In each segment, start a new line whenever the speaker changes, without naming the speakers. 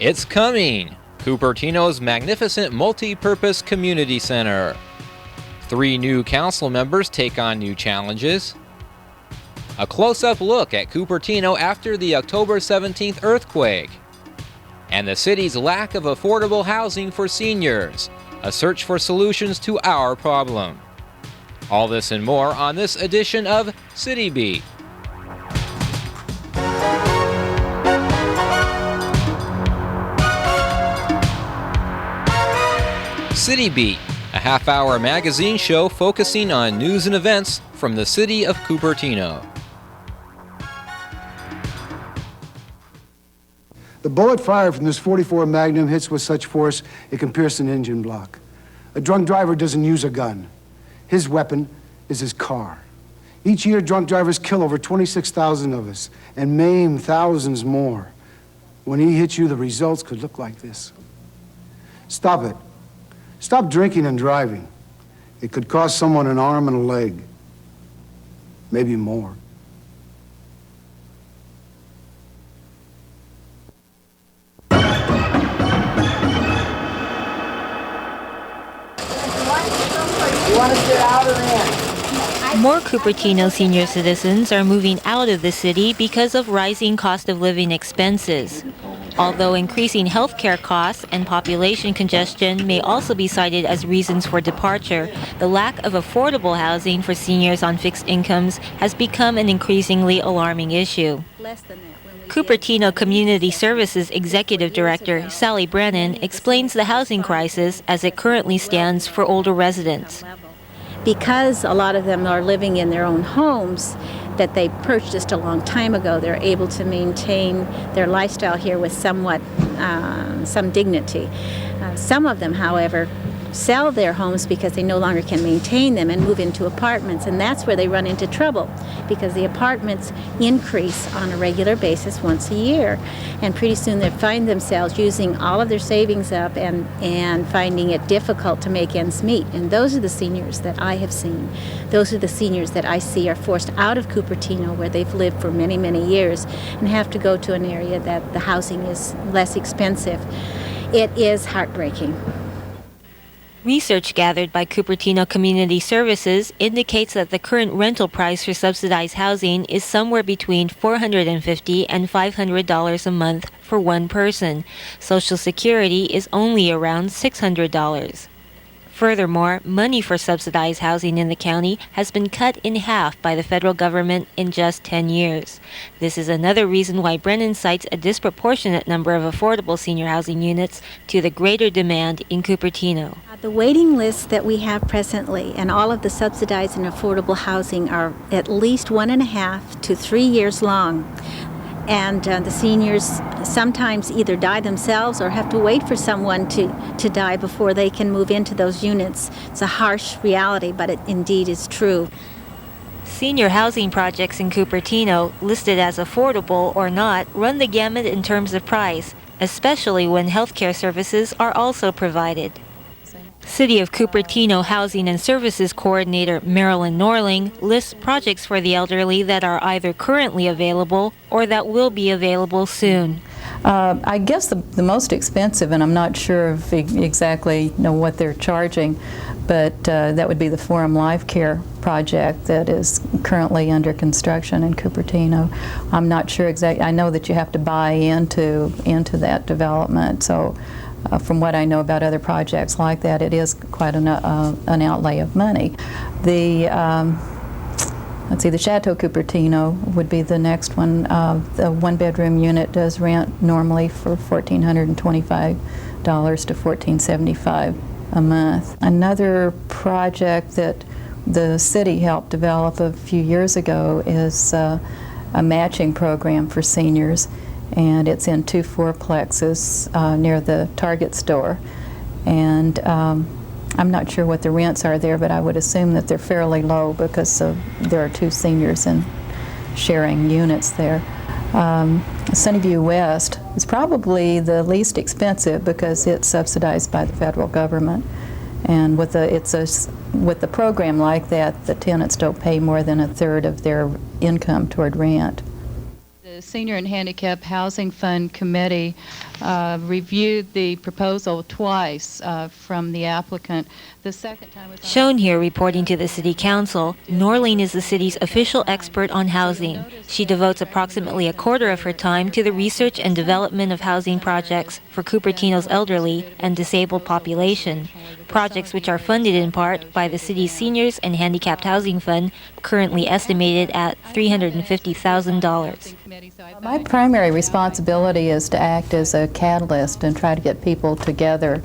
It's coming! Cupertino's magnificent multi-purpose community center. 3 new council members take on new challenges. A close-up look at Cupertino after the October 17th earthquake. And the city's lack of affordable housing for seniors. A search for solutions to our problem. All this and more on this edition of City Beat. City Beat, a half-hour magazine show focusing on news and events from the city of Cupertino.
The bullet fired from this .44 Magnum hits with such force it can pierce an engine block. A drunk driver doesn't use a gun. His weapon is his car. Each year, drunk drivers kill over 26,000 of us and maim thousands more. When he hits you, the results could look like this. Stop it. Stop drinking and driving. It could cost someone an arm and a leg. Maybe more.
More Cupertino senior citizens are moving out of the city because of rising cost of living expenses. Although increasing healthcare costs and population congestion may also be cited as reasons for departure, the lack of affordable housing for seniors on fixed incomes has become an increasingly alarming issue. Cupertino Community Services Executive Director Sally Brennan explains the housing crisis as it currently stands for older residents.
Because a lot of them are living in their own homes that they purchased a long time ago, they're able to maintain their lifestyle here with somewhat some dignity. Some of them, however, sell their homes because they no longer can maintain them and move into apartments, and that's where they run into trouble because the apartments increase on a regular basis once a year, and pretty soon they find themselves using all of their savings up and finding it difficult to make ends meet. And those are the seniors that I have seen. Those are the seniors that I see are forced out of Cupertino, where they've lived for many, many years, and have to go to an area that the housing is less expensive. It is heartbreaking.
Research gathered by Cupertino Community Services indicates that the current rental price for subsidized housing is somewhere between $450 and $500 a month for one person. Social Security is only around $600. Furthermore, money for subsidized housing in the county has been cut in half by the federal government in just 10 years. This is another reason why Brennan cites a disproportionate number of affordable senior housing units to the greater demand in Cupertino.
The waiting lists that we have presently and all of the subsidized and affordable housing are at least 1.5 to 3 years long. And the seniors sometimes either die themselves or have to wait for someone to die before they can move into those units. It's a harsh reality, but it indeed is true.
Senior housing projects in Cupertino, listed as affordable or not, run the gamut in terms of price, especially when healthcare services are also provided. City of Cupertino Housing and Services Coordinator Marilyn Norling lists projects for the elderly that are either currently available or that will be available soon.
I guess the most expensive, and I'm not sure of exactly what they're charging, but that would be the Forum Life Care project that is currently under construction in Cupertino. I'm not sure exactly. I know that you have to buy into that development, so from what I know about other projects like that, it is quite an outlay of money. The the Chateau Cupertino would be the next one. The one-bedroom unit does rent normally for $1,425 to $1,475 a month. Another project that the city helped develop a few years ago is a matching program for seniors, and it's in 2 fourplexes near the Target store. And I'm not sure what the rents are there, but I would assume that they're fairly low because there are 2 seniors in sharing units there. Sunnyview West is probably the least expensive because it's subsidized by the federal government. And with the program like that, the tenants don't pay more than 1/3 of their income toward rent.
The
Senior and Handicap Housing Fund Committee reviewed the proposal twice from the applicant. The second time was
Shown here reporting to the City Council, Norlene is the city's official expert on housing. She devotes approximately a quarter of her time to the research and development of housing projects for Cupertino's elderly and disabled population, projects which are funded in part by the city's Seniors and Handicapped Housing Fund, currently estimated at $350,000.
My primary responsibility is to act as a catalyst and try to get people together,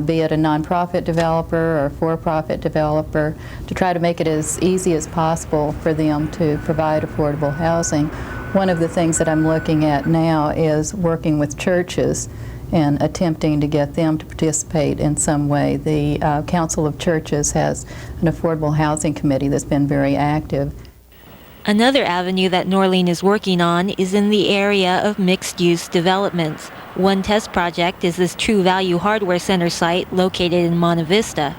be it a nonprofit developer or a for-profit developer, to try to make it as easy as possible for them to provide affordable housing. One of the things that I'm looking at now is working with churches and attempting to get them to participate in some way. The Council of Churches has an affordable housing committee that's been very active.
Another avenue that Norlene is working on is in the area of mixed-use developments. One test project is this True Value Hardware Center site located in Monte Vista.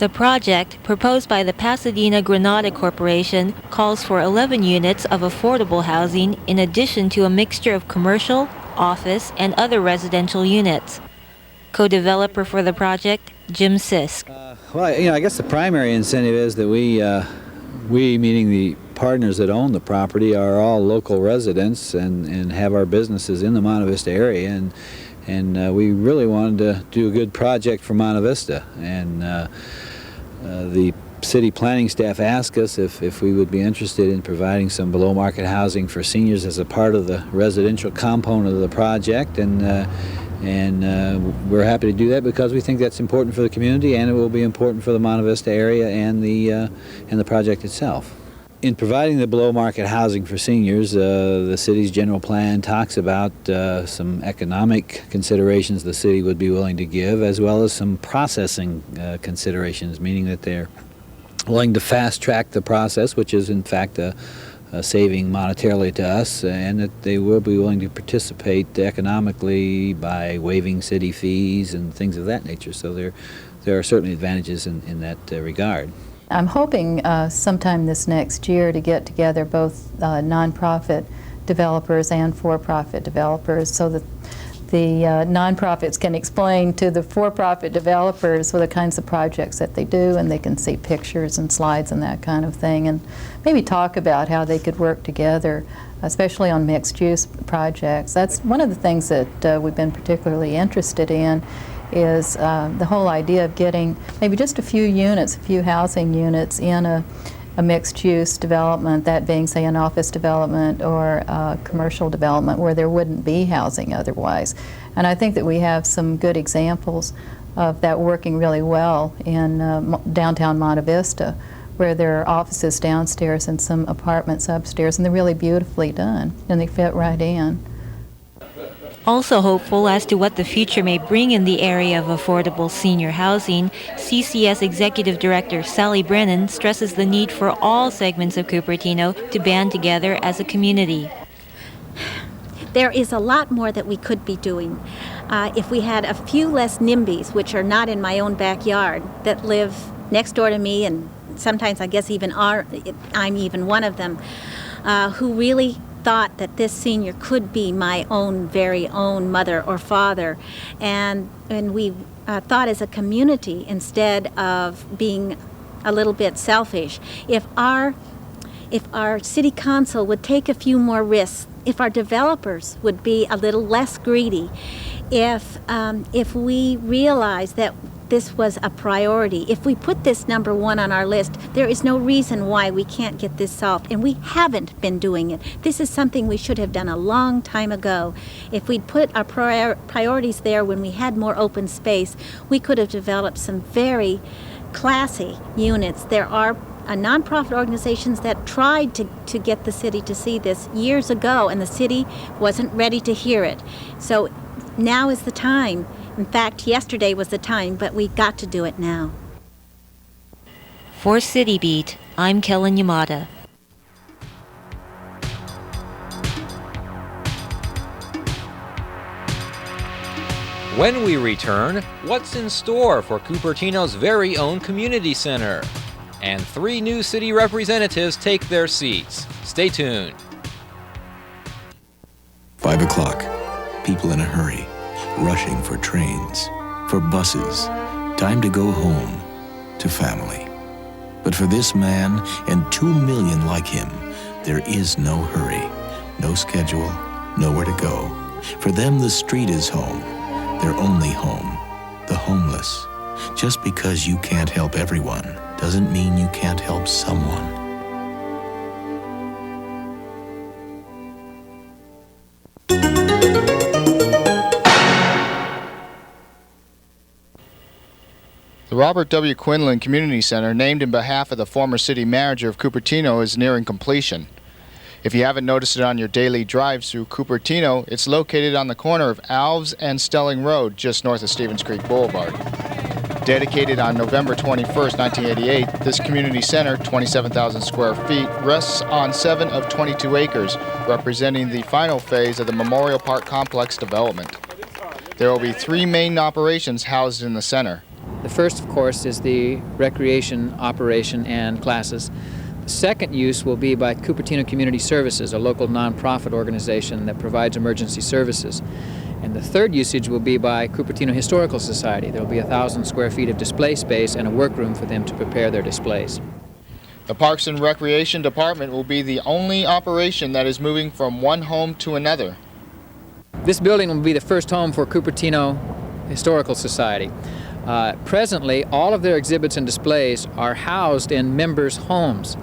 The project, proposed by the Pasadena Granada Corporation, calls for 11 units of affordable housing in addition to a mixture of commercial, office, and other residential units. Co-developer for the project, Jim Sisk.
Well, I guess the primary incentive is that we meaning the partners that own the property, are all local residents and have our businesses in the Monte Vista area, and we really wanted to do a good project for Monte Vista, and the city planning staff asked us if we would be interested in providing some below market housing for seniors as a part of the residential component of the project, and we're happy to do that because we think that's important for the community, and it will be important for the Monte Vista area and the project itself. In providing the below market housing for seniors, the city's general plan talks about some economic considerations the city would be willing to give, as well as some processing considerations, meaning that they're willing to fast track the process, which is in fact a saving monetarily to us, and that they will be willing to participate economically by waiving city fees and things of that nature. So there are certainly advantages in that regard.
I'm hoping sometime this next year to get together both nonprofit developers and for-profit developers so that the nonprofits can explain to the for-profit developers what the kinds of projects that they do, and they can see pictures and slides and that kind of thing, and maybe talk about how they could work together, especially on mixed-use projects. That's one of the things that we've been particularly interested in, is the whole idea of getting maybe just a few units, a few housing units in a mixed-use development, that being, say, an office development or a commercial development where there wouldn't be housing otherwise. And I think that we have some good examples of that working really well in downtown Monte Vista, where there are offices downstairs and some apartments upstairs, and they're really beautifully done, and they fit right in.
Also hopeful as to what the future may bring in the area of affordable senior housing, CCS Executive Director Sally Brennan stresses the need for all segments of Cupertino to band together as a community.
There is a lot more that we could be doing. If we had a few less NIMBYs, which are not in my own backyard, that live next door to me, and sometimes I guess even I'm even one of them, who really thought that this senior could be my own very own mother or father, and we thought as a community instead of being a little bit selfish. If our city council would take a few more risks, if our developers would be a little less greedy, if we realize that this was a priority. If we put this number one on our list, there is no reason why we can't get this solved, and we haven't been doing it. This is something we should have done a long time ago. If we'd put our priorities there when we had more open space, we could have developed some very classy units. There are nonprofit organizations that tried to get the city to see this years ago, and the city wasn't ready to hear it. So now is the time. In fact, yesterday was the time, but we've got to do it now.
For City Beat, I'm Kellen Yamada.
When we return, what's in store for Cupertino's very own community center? And 3 new city representatives take their seats. Stay tuned.
5 o'clock, people in a hurry, rushing for trains, for buses, time to go home, to family. But for this man and 2 million like him, there is no hurry, no schedule, nowhere to go. For them, the street is home, their only home, the homeless. Just because you can't help everyone doesn't mean you can't help someone.
The Robert W. Quinlan Community Center, named in behalf of the former city manager of Cupertino, is nearing completion. If you haven't noticed it on your daily drives through Cupertino, it's located on the corner of Alves and Stelling Road, just north of Stevens Creek Boulevard. Dedicated on November 21st, 1988, this community center, 27,000 square feet, rests on 7 of 22 acres, representing the final phase of the Memorial Park Complex development. There will be 3 main operations housed in the center.
The first, of course, is the recreation operation and classes. The second use will be by Cupertino Community Services, a local nonprofit organization that provides emergency services. And the third usage will be by Cupertino Historical Society. There will be 1,000 square feet of display space and a workroom for them to prepare their displays.
The Parks and Recreation Department will be the only operation that is moving from one home to another.
This building will be the first home for Cupertino Historical Society. Presently, all of their exhibits and displays are housed in members' homes.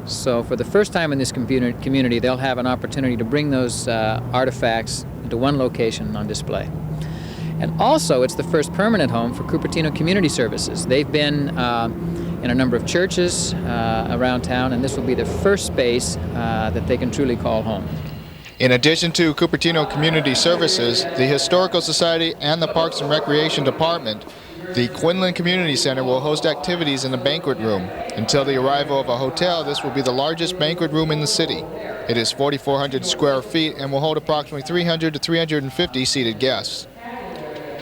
So for the first time in this community, they'll have an opportunity to bring those artifacts into one location on display. And also, it's the first permanent home for Cupertino Community Services. They've been in a number of churches around town, and this will be the first space that they can truly call home.
In addition to Cupertino Community Services, the Historical Society, and the Parks and Recreation Department, the Quinlan Community Center will host activities in the banquet room. Until the arrival of a hotel, this will be the largest banquet room in the city. It is 4,400 square feet and will hold approximately 300 to 350 seated guests.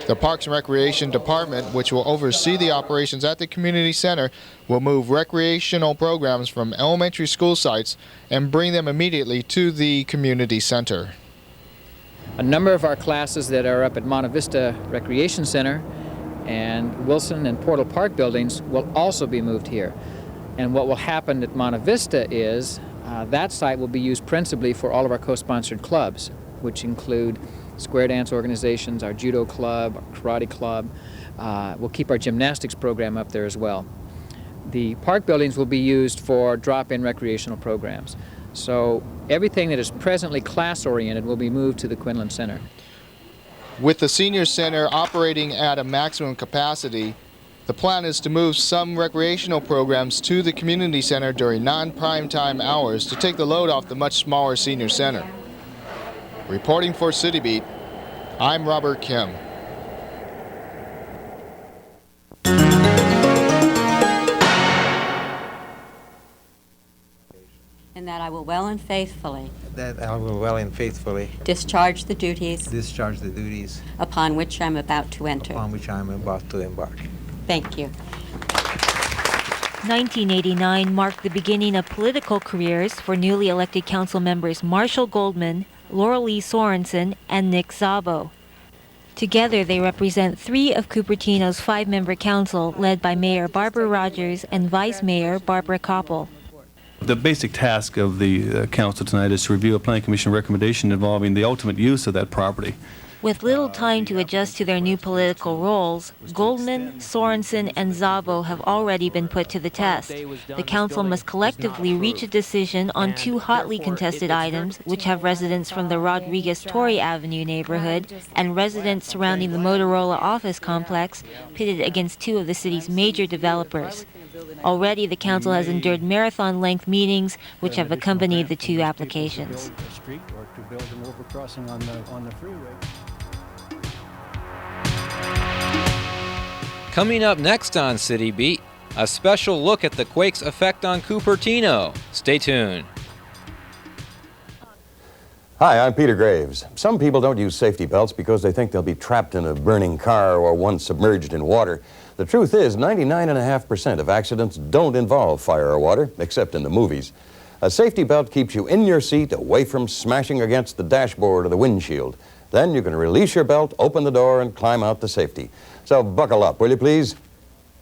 The Parks and Recreation Department, which will oversee the operations at the community center, will move recreational programs from elementary school sites and bring them immediately to the community center.
A number of our classes that are up at Monte Vista Recreation Center and Wilson and Portal Park buildings will also be moved here. And what will happen at Monte Vista is that site will be used principally for all of our co-sponsored clubs, which include square dance organizations, our judo club, our karate club. We'll keep our gymnastics program up there as well. The park buildings will be used for drop-in recreational programs. So everything that is presently class-oriented will be moved to the Quinlan Center.
With the senior center operating at a maximum capacity, the plan is to move some recreational programs to the community center during non-prime time hours to take the load off the much smaller senior center. Reporting for City Beat, I'm Robert Kim.
And that I will well and faithfully
discharge the duties
upon which I'm about to enter. Thank you.
1989 marked the beginning of political careers for newly elected council members Marshall Goldman, Laurel Lee Sorensen, and Nick Szabo. Together, they represent 3 of Cupertino's 5-member council, led by Mayor Barbara Rogers and Vice Mayor Barbara Koppel.
The basic task of the council tonight is to review a planning commission recommendation involving the ultimate use of that property.
With little time to adjust to their new political roles, Goldman, Sorensen, and Szabo have already been put to the test. The council must collectively reach a decision on 2 hotly contested items, which have residents from the Rodriguez-Torrey Avenue neighborhood and residents surrounding the Motorola office complex, pitted against 2 of the city's major developers. Already, the council has endured marathon-length meetings, which have accompanied the 2 applications.
Coming up next on City Beat, a special look at the quake's effect on Cupertino. Stay tuned.
Hi, I'm Peter Graves. Some people don't use safety belts because they think they'll be trapped in a burning car or one submerged in water. The truth is, 99.5% of accidents don't involve fire or water, except in the movies. A safety belt keeps you in your seat, away from smashing against the dashboard or the windshield. Then you can release your belt, open the door, and climb out to safety. So buckle up, will you please?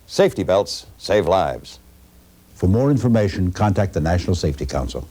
Safety belts save lives.
For more information, contact the National Safety Council.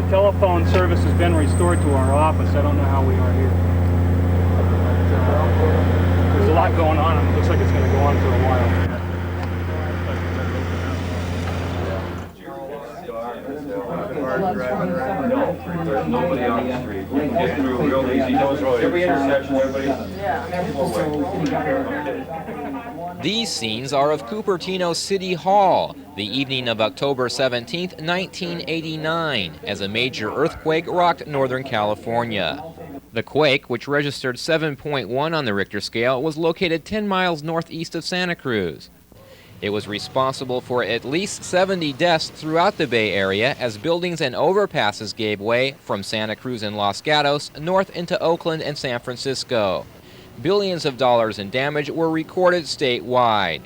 Telephone service has been restored to our office. I don't know how we are here. There's a lot going on, and it looks like it's going to go on for a while.
There's nobody on the street. You can get through real easy. Every intersection,
These scenes are of Cupertino City Hall, the evening of October 17, 1989, as a major earthquake rocked Northern California. The quake, which registered 7.1 on the Richter scale, was located 10 miles northeast of Santa Cruz. It was responsible for at least 70 deaths throughout the Bay Area as buildings and overpasses gave way from Santa Cruz and Los Gatos north into Oakland and San Francisco. Billions of dollars in damage were recorded statewide.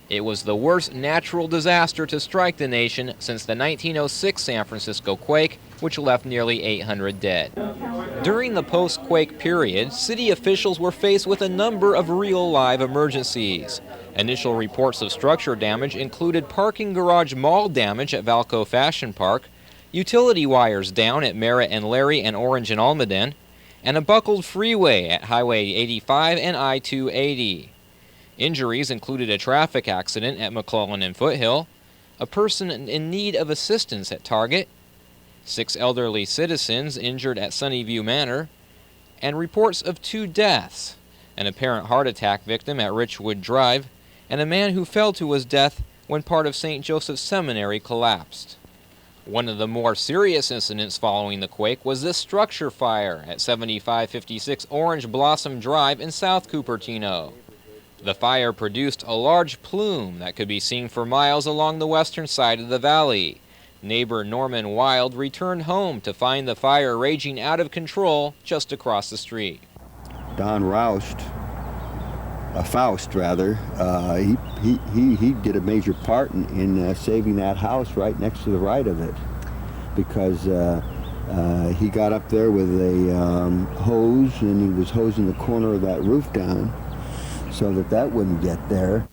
It was the worst natural disaster to strike the nation since the 1906 San Francisco quake, which left nearly 800 dead. During the post-quake period, city officials were faced with a number of real live emergencies. Initial reports of structure damage included parking garage mall damage at Valco Fashion Park, utility wires down at Merritt and Larry and Orange and Almaden, and a buckled freeway at Highway 85 and I-280. Injuries included a traffic accident at McClellan and Foothill, a person in need of assistance at Target, 6 elderly citizens injured at Sunnyview Manor, and reports of 2 deaths, an apparent heart attack victim at Richwood Drive, and a man who fell to his death when part of St. Joseph's Seminary collapsed. One of the more serious incidents following the quake was this structure fire at 7556 Orange Blossom Drive in South Cupertino. The fire produced a large plume that could be seen for miles along the western side of the valley. Neighbor Norman Wild returned home to find the fire raging out of control just across the street.
Don Faust rather, he did a major part in saving that house right next to the right of it, because he got up there with a hose and he was hosing the corner of that roof down so that wouldn't get there.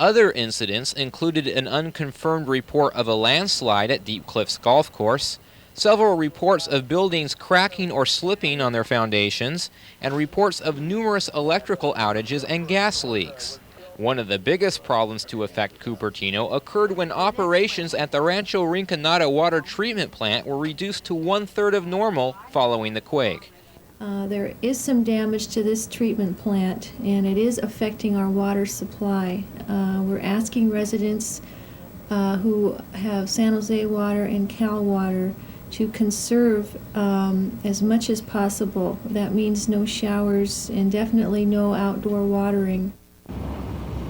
Other incidents included an unconfirmed report of a landslide at Deep Cliffs Golf Course, several reports of buildings cracking or slipping on their foundations, and reports of numerous electrical outages and gas leaks. One of the biggest problems to affect Cupertino occurred when operations at the Rancho Rinconada water treatment plant were reduced to 1/3 of normal following the quake.
There is some damage to this treatment plant, and it is affecting our water supply. We're asking residents who have San Jose Water and Cal Water to conserve as much as possible. That means no showers and definitely no outdoor watering.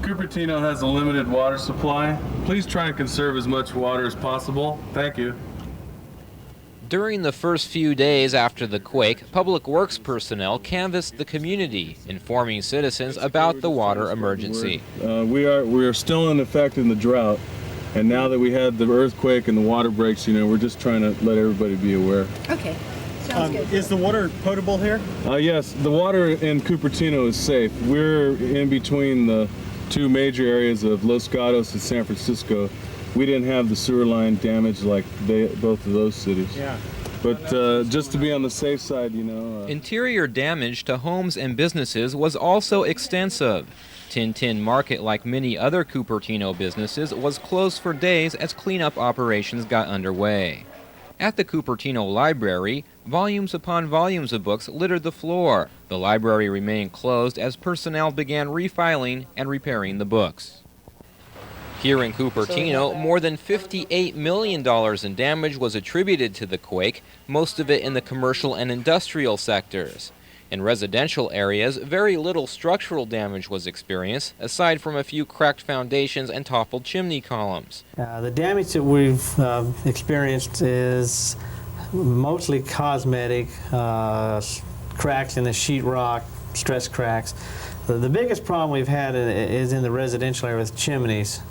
Cupertino has a limited water supply. Please try and conserve as much water as possible. Thank you.
During the first few days after the quake, Public Works personnel canvassed the community, informing citizens about the water emergency.
We are still in effect in the drought, and now that we had the earthquake and the water breaks, we're just trying to let everybody be aware.
Okay, sounds good.
Is the water potable here?
Yes, the water in Cupertino is safe. We're in between the 2 major areas of Los Gatos and San Francisco. We didn't have the sewer line damage like both of those cities.
Yeah.
But just to be on the safe side,
Interior damage to homes and businesses was also extensive. Tin Market, like many other Cupertino businesses, was closed for days as cleanup operations got underway. At the Cupertino Library, volumes upon volumes of books littered the floor. The library remained closed as personnel began refiling and repairing the books. Here in Cupertino, more than $58 million in damage was attributed to the quake, most of it in the commercial and industrial sectors. In residential areas, very little structural damage was experienced, aside from a few cracked foundations and toppled chimney columns.
The damage that we've experienced is mostly cosmetic, cracks in the sheetrock, stress cracks. The biggest problem we've had is in the residential area with chimneys.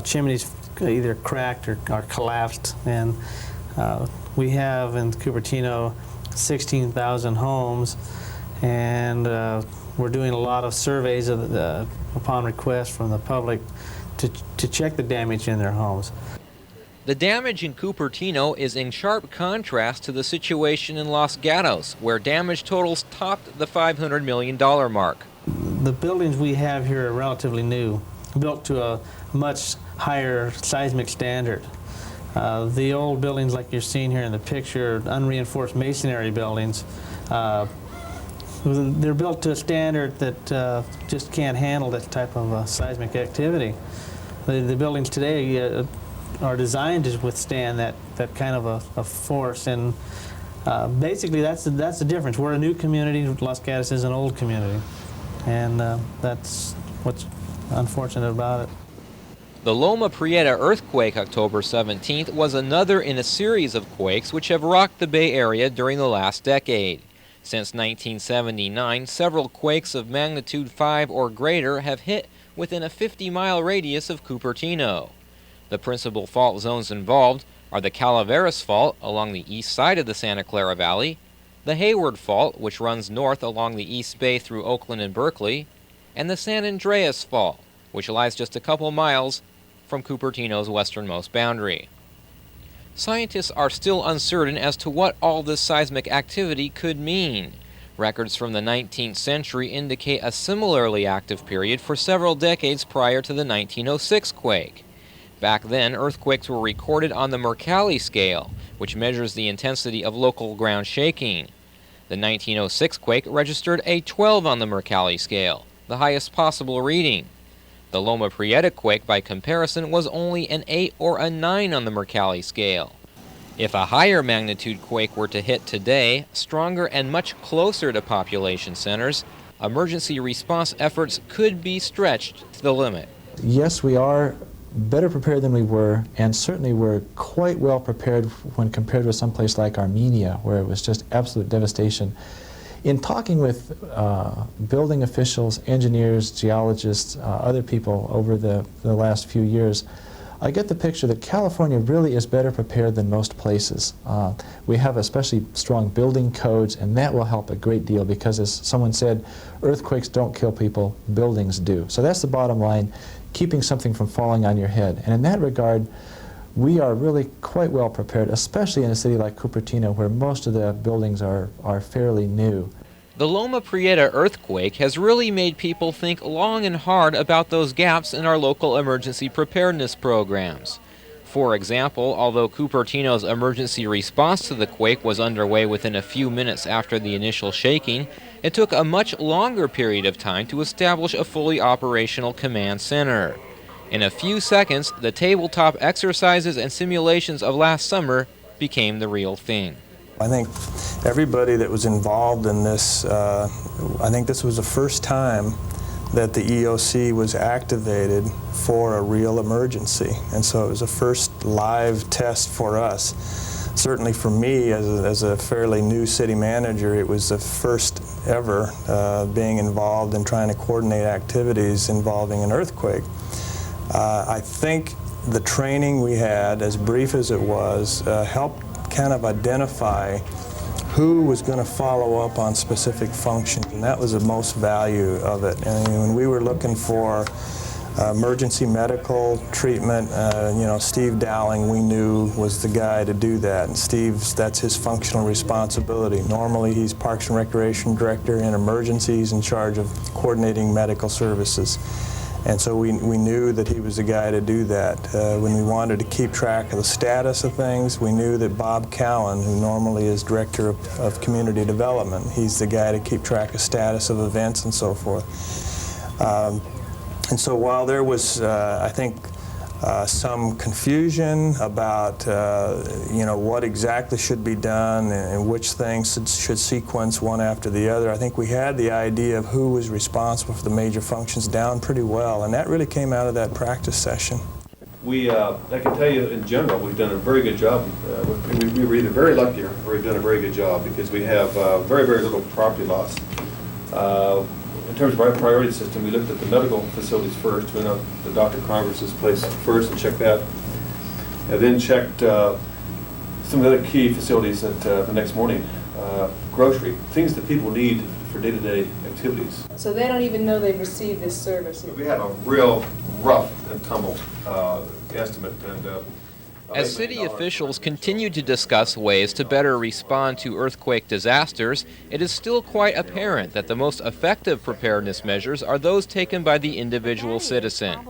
Chimneys either cracked or collapsed, and we have in Cupertino 16,000 homes, and we're doing a lot of surveys upon request from the public to check the damage in their homes.
The damage in Cupertino is in sharp contrast to the situation in Los Gatos, where damage totals topped the $500 million mark.
The buildings we have here are relatively new, built to a much higher seismic standard. The old buildings like you're seeing here in the picture, unreinforced masonry buildings, they're built to a standard that just can't handle that type of seismic activity. The buildings today are designed to withstand that kind of a force, and basically that's the difference. We're a new community, Los Gatos is an old community, and that's what's unfortunate about it.
The Loma Prieta earthquake October 17th was another in a series of quakes which have rocked the Bay Area during the last decade. Since 1979, several quakes of magnitude 5 or greater have hit within a 50-mile radius of Cupertino. The principal fault zones involved are the Calaveras Fault along the east side of the Santa Clara Valley, the Hayward Fault, which runs north along the East Bay through Oakland and Berkeley, and the San Andreas Fault, which lies just a couple miles from Cupertino's westernmost boundary. Scientists are still uncertain as to what all this seismic activity could mean. Records from the 19th century indicate a similarly active period for several decades prior to the 1906 quake. Back then, earthquakes were recorded on the Mercalli scale, which measures the intensity of local ground shaking. The 1906 quake registered a 12 on the Mercalli scale, the highest possible reading. The Loma Prieta quake, by comparison, was only an 8 or a 9 on the Mercalli scale. If a higher magnitude quake were to hit today, stronger and much closer to population centers, emergency response efforts could be stretched to the limit.
Yes, we are better prepared than we were, and certainly we're quite well prepared when compared with someplace like Armenia, where it was just absolute devastation. In talking with building officials, engineers, geologists, other people over the last few years, I get the picture that California really is better prepared than most places. We have especially strong building codes, and that will help a great deal because, as someone said, earthquakes don't kill people, buildings do. So that's the bottom line, keeping something from falling on your head. And in that regard, we are really quite well prepared, especially in a city like Cupertino, where most of the buildings are fairly new.
The Loma Prieta earthquake has really made people think long and hard about those gaps in our local emergency preparedness programs. For example, although Cupertino's emergency response to the quake was underway within a few minutes after the initial shaking, it took a much longer period of time to establish a fully operational command center. In a few seconds, the tabletop exercises and simulations of last summer became the real thing.
I think everybody that was involved in this, I think this was the first time that the EOC was activated for a real emergency. And so it was a first live test for us. Certainly for me, as a fairly new city manager, it was the first ever being involved in trying to coordinate activities involving an earthquake. I think the training we had, as brief as it was, helped kind of identify who was going to follow up on specific functions, and that was the most value of it. And when we were looking for emergency medical treatment, Steve Dowling, we knew, was the guy to do that. And that's his functional responsibility. Normally he's Parks and Recreation Director. In emergencies, in charge of coordinating medical services. And so we knew that he was the guy to do that. When we wanted to keep track of the status of things, we knew that Bob Cowan, who normally is Director of Community Development, he's the guy to keep track of status of events and so forth. And so while there was, I think, some confusion about what exactly should be done and which things should sequence one after the other, I think we had the idea of who was responsible for the major functions down pretty well, and that really came out of that practice session.
I can tell you in general, we've done a very good job. We were either very lucky or we've done a very good job because we have very, very little property loss. In terms of our priority system, we looked at the medical facilities first. We went up to Dr. Converse's place first and checked that. And then checked some of the other key facilities the next morning. Grocery, things that people need for day-to-day activities.
So they don't even know they've received this service.
We have a real rough and tumble estimate.
As city officials continue to discuss ways to better respond to earthquake disasters, it is still quite apparent that the most effective preparedness measures are those taken by the individual citizen.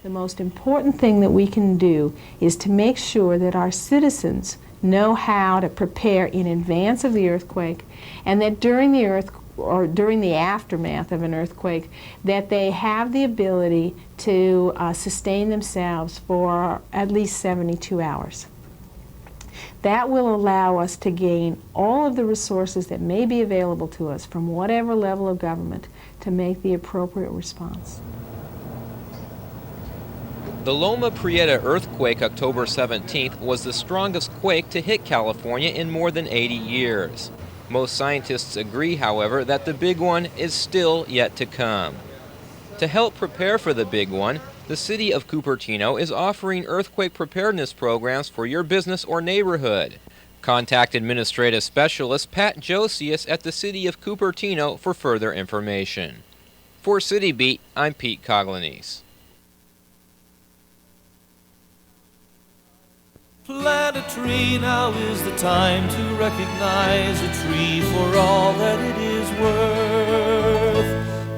The most important thing that we can do is to make sure that our citizens know how to prepare in advance of the earthquake, and that during the aftermath of an earthquake, that they have the ability to sustain themselves for at least 72 hours. That will allow us to gain all of the resources that may be available to us from whatever level of government to make the appropriate response.
The Loma Prieta earthquake October 17th was the strongest quake to hit California in more than 80 years. Most scientists agree, however, that the big one is still yet to come. To help prepare for the big one, the City of Cupertino is offering earthquake preparedness programs for your business or neighborhood. Contact Administrative Specialist Pat Josias at the City of Cupertino for further information. For City Beat, I'm Pete Coglanese.
Plant a tree, now is the time to recognize a tree for all that it is worth.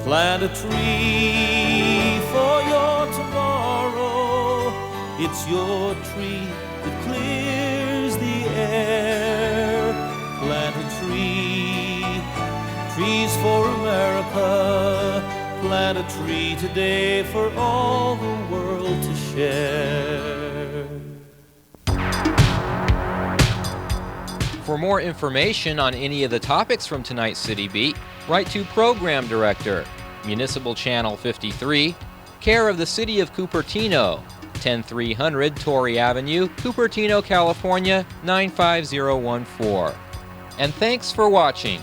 Plant a tree for your tomorrow. It's your tree that clears the air. Plant a tree, trees for America. Plant a tree today for all the world to share.
For more information on any of the topics from tonight's City Beat, write to Program Director, Municipal Channel 53, care of the City of Cupertino, 10300 Torrey Avenue, Cupertino, California, 95014. And thanks for watching.